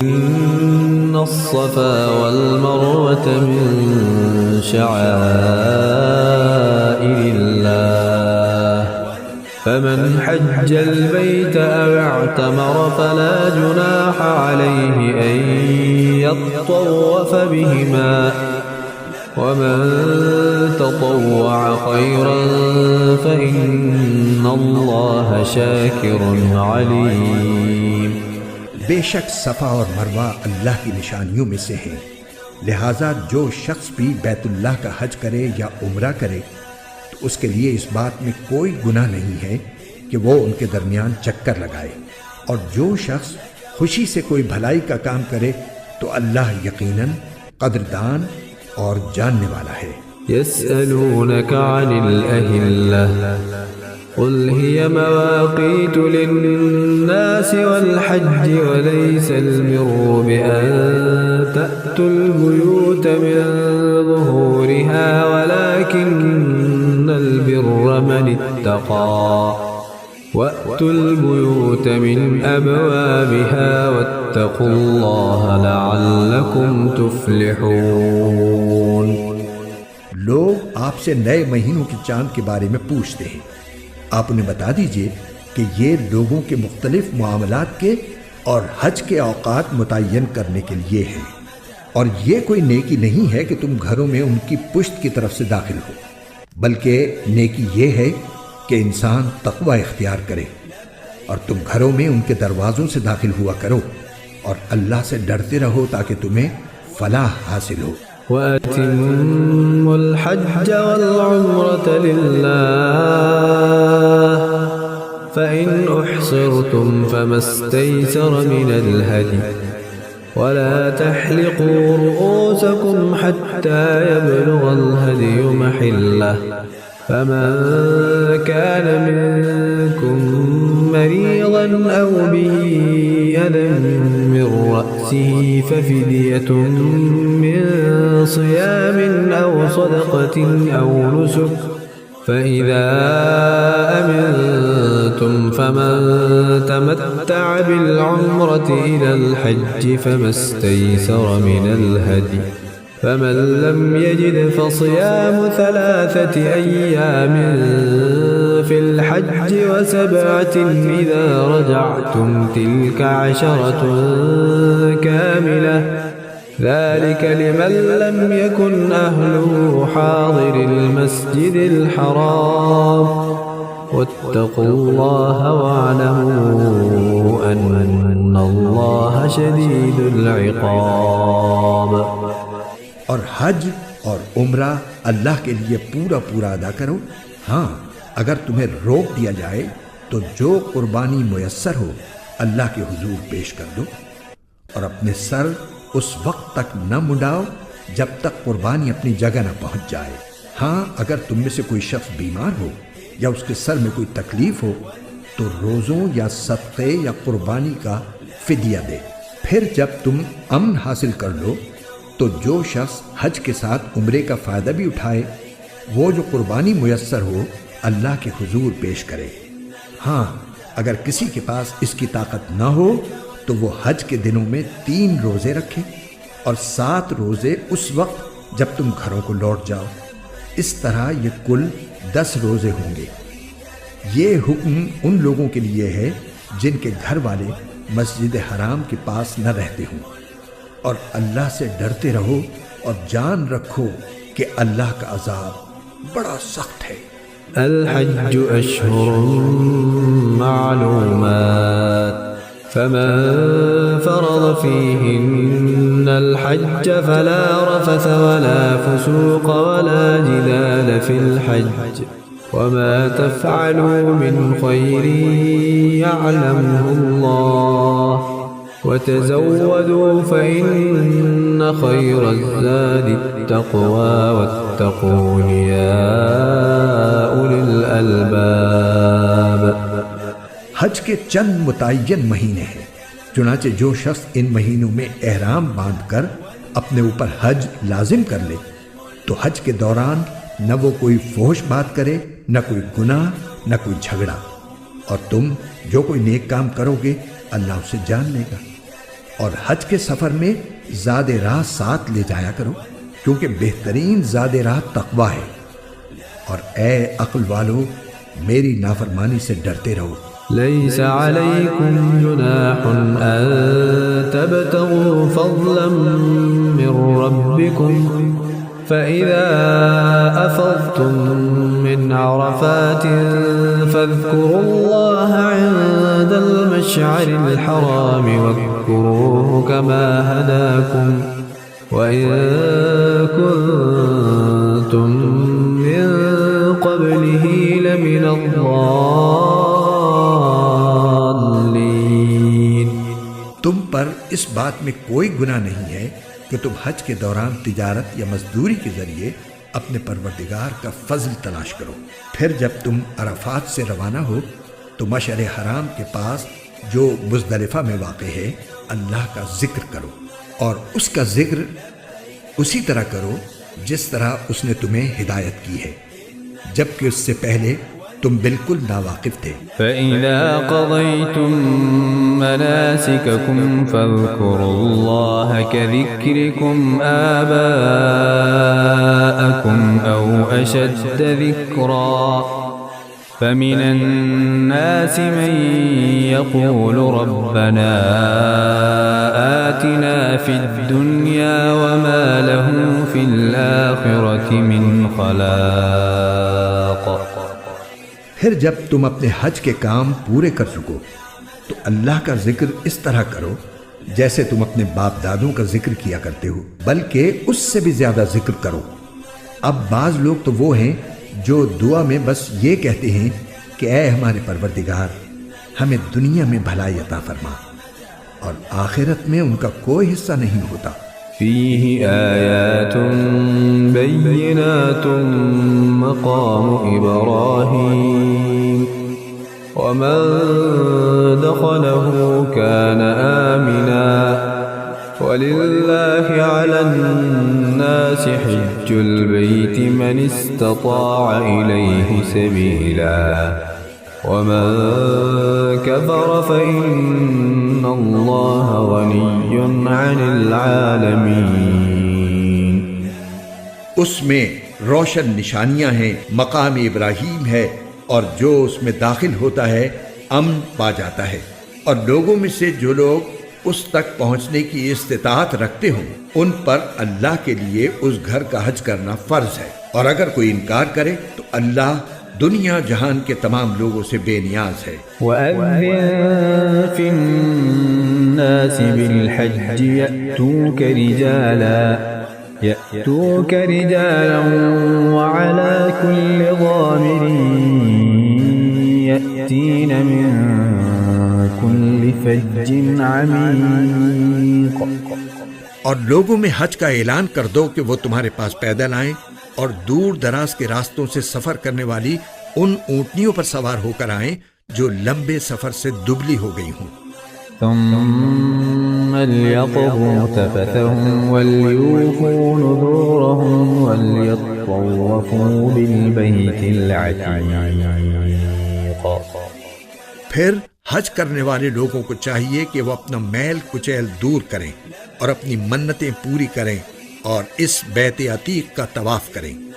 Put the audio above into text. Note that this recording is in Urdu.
إن الصفا والمروة من شعائر الله فمن حج البيت أو اعتمر فلا جناح عليه أن يطوف بهما ومن تطوع خيرا فإن الله شاكر عليم۔ بے شک صفا اور مروہ اللہ کی نشانیوں میں سے ہیں، لہٰذا جو شخص بھی بیت اللہ کا حج کرے یا عمرہ کرے تو اس کے لیے اس بات میں کوئی گناہ نہیں ہے کہ وہ ان کے درمیان چکر لگائے، اور جو شخص خوشی سے کوئی بھلائی کا کام کرے تو اللہ یقیناً قدردان اور جاننے والا ہے۔ يسألونك عن الأهلة قل هي مواقيت للناس والحج وليس البر بأن تأتوا البيوت من ظهورها ولكن البر من اتقى وأتوا البيوت من أبوابها واتقوا الله لعلكم تفلحون۔ لوگ آپ سے نئے مہینوں کے چاند کے بارے میں پوچھتے ہیں، آپ انہیں بتا دیجئے کہ یہ لوگوں کے مختلف معاملات کے اور حج کے اوقات متعین کرنے کے لیے ہیں، اور یہ کوئی نیکی نہیں ہے کہ تم گھروں میں ان کی پشت کی طرف سے داخل ہو، بلکہ نیکی یہ ہے کہ انسان تقوی اختیار کرے، اور تم گھروں میں ان کے دروازوں سے داخل ہوا کرو اور اللہ سے ڈرتے رہو تاکہ تمہیں فلاح حاصل ہو۔ وَأَتِمُّوا الْحَجَّ وَالْعُمْرَةَ لِلَّهِ فَإِنْ أُحْصِرْتُمْ فَمَا اسْتَيْسَرَ مِنَ الْهَدْيِ وَلَا تَحْلِقُوا رُؤُوسَكُمْ حَتَّى يَبْلُغَ الْهَدْيُ مَحِلَّهُ فَمَنْ كَانَ مِنْكُمْ مَرِيضًا أَوْ بِهِ أَذًى مِّن رَّأْسِهِ فَفِدْيَةٌ مِّن صِيَامٍ أَوْ صَدَقَةٍ أَوْ نُسُكٍ فَإِذَا أَمِنْتُمْ فَمَنْ تَمَتَّعَ بِالْعُمْرَةِ إِلَى الْحَجِّ فَمَا اسْتَيْسَرَ مِنَ الْهَدْيِ فمن لم يجد فصيام 3 أيام في الحج و7 إذا رجعتم تلك 10 كاملة ذلك لمن لم يكن أهله حاضر المسجد الحرام واتقوا الله واعلموا أن الله شديد العقاب۔ اور حج اور عمرہ اللہ کے لیے پورا پورا ادا کرو، ہاں اگر تمہیں روک دیا جائے تو جو قربانی میسر ہو اللہ کے حضور پیش کر دو، اور اپنے سر اس وقت تک نہ منڈاؤ جب تک قربانی اپنی جگہ نہ پہنچ جائے۔ ہاں اگر تم میں سے کوئی شخص بیمار ہو یا اس کے سر میں کوئی تکلیف ہو تو روزوں یا صدقے یا قربانی کا فدیہ دے۔ پھر جب تم امن حاصل کر لو تو جو شخص حج کے ساتھ عمرے کا فائدہ بھی اٹھائے وہ جو قربانی میسر ہو اللہ کے حضور پیش کرے۔ ہاں اگر کسی کے پاس اس کی طاقت نہ ہو تو وہ حج کے دنوں میں 3 روزے رکھے اور 7 روزے اس وقت جب تم گھروں کو لوٹ جاؤ، اس طرح یہ کل 10 روزے ہوں گے۔ یہ حکم ان لوگوں کے لیے ہے جن کے گھر والے مسجد حرام کے پاس نہ رہتے ہوں، اور اللہ سے ڈرتے رہو اور جان رکھو کہ اللہ کا عذاب بڑا سخت ہے۔ الحج أشهر معلومات فمن فرض فيهن الحج فلا رفث ولا فسوق ولا جدال في الحج وما تفعلوا من خير يعلمه الله وتزودوا فإن خير الزاد التقوى واتقون يا أولي الألباب۔ حج کے چند متعین مہینے ہیں، چنانچہ جو شخص ان مہینوں میں احرام باندھ کر اپنے اوپر حج لازم کر لے تو حج کے دوران نہ وہ کوئی فحش بات کرے، نہ کوئی گناہ، نہ کوئی جھگڑا، اور تم جو کوئی نیک کام کرو گے اللہ اسے جان لے گا۔ اور حج کے سفر میں زاد راہ ساتھ لے جایا کرو، کیونکہ بہترین زاد راہ تقوی ہے۔ اور اے عقل والو، میری نافرمانی سے ڈرتے رہو۔ ليس عليكم جناح أن تبتغوا فضلا من ربكم فإذا أفضتم من عرفات فاذكروا الله عند المشعر الحرام واذكروه كما هداكم وإن كنتم من قبله لمن الضالين۔ تم پر اس بات میں کوئی گناہ نہیں ہے کہ تم حج کے دوران تجارت یا مزدوری کے ذریعے اپنے پروردگار کا فضل تلاش کرو۔ پھر جب تم عرفات سے روانہ ہو تو مشعر حرام کے پاس جو مزدلفہ میں واقع ہے اللہ کا ذکر کرو، اور اس کا ذکر اسی طرح کرو جس طرح اس نے تمہیں ہدایت کی ہے، جبکہ اس سے پہلے تم بالکل ناواقف تھے۔ فَإِذَا قَضَيْتُم مَّنَاسِكَكُمْ فَاذْكُرُوا اللَّهَ كَذِكْرِكُمْ آبَاءَكُمْ أَوْ أَشَدَّ ذِكْرًا فَمِنَ النَّاسِ مَن يَقُولُ رَبَّنَا آتِنَا فِي الدُّنْيَا وَمَا لَهُ فِي الْآخِرَةِ مِنْ خَلَاقٍ۔ پھر جب تم اپنے حج کے کام پورے کر چکو تو اللہ کا ذکر اس طرح کرو جیسے تم اپنے باپ دادوں کا ذکر کیا کرتے ہو، بلکہ اس سے بھی زیادہ ذکر کرو۔ اب بعض لوگ تو وہ ہیں جو دعا میں بس یہ کہتے ہیں کہ اے ہمارے پروردگار، ہمیں دنیا میں بھلائی عطا فرما، اور آخرت میں ان کا کوئی حصہ نہیں ہوتا۔ فيه آيات بينات مقام إبراهيم ومن دخله كان آمنا ولله على الناس حج البيت من استطاع إليه سبيلا ومن كفر فإن الله غني عن العالمين۔ اس میں روشن نشانیاں ہیں، مقام ابراہیم ہے، اور جو اس میں داخل ہوتا ہے امن پا جاتا ہے، اور لوگوں میں سے جو لوگ اس تک پہنچنے کی استطاعت رکھتے ہوں ان پر اللہ کے لیے اس گھر کا حج کرنا فرض ہے، اور اگر کوئی انکار کرے تو اللہ دنیا جہان کے تمام لوگوں سے بے نیاز ہے۔ وَأَذِّن فِي النَّاسِ بِالْحَجِّ يَأْتُوكَ رِجَالًا وَعَلَى كُلِّ ضَامِرٍ يَأْتِينَ مِن كُلِّ فَجٍّ عَمِيقٍ۔ اور لوگوں میں حج کا اعلان کر دو کہ وہ تمہارے پاس پیدل آئیں، اور دور دراز کے راستوں سے سفر کرنے والی ان اونٹنیوں پر سوار ہو کر آئیں جو لمبے سفر سے دبلی ہو گئی ہوں۔ ثم ليقضوا تفثهم وليوفوا نذورهم وليطوفوا بالبيت العتيق۔ پھر حج کرنے والے لوگوں کو چاہیے کہ وہ اپنا میل کچیل دور کریں اور اپنی منتیں پوری کریں اور اس بیت عتیق کا طواف کریں۔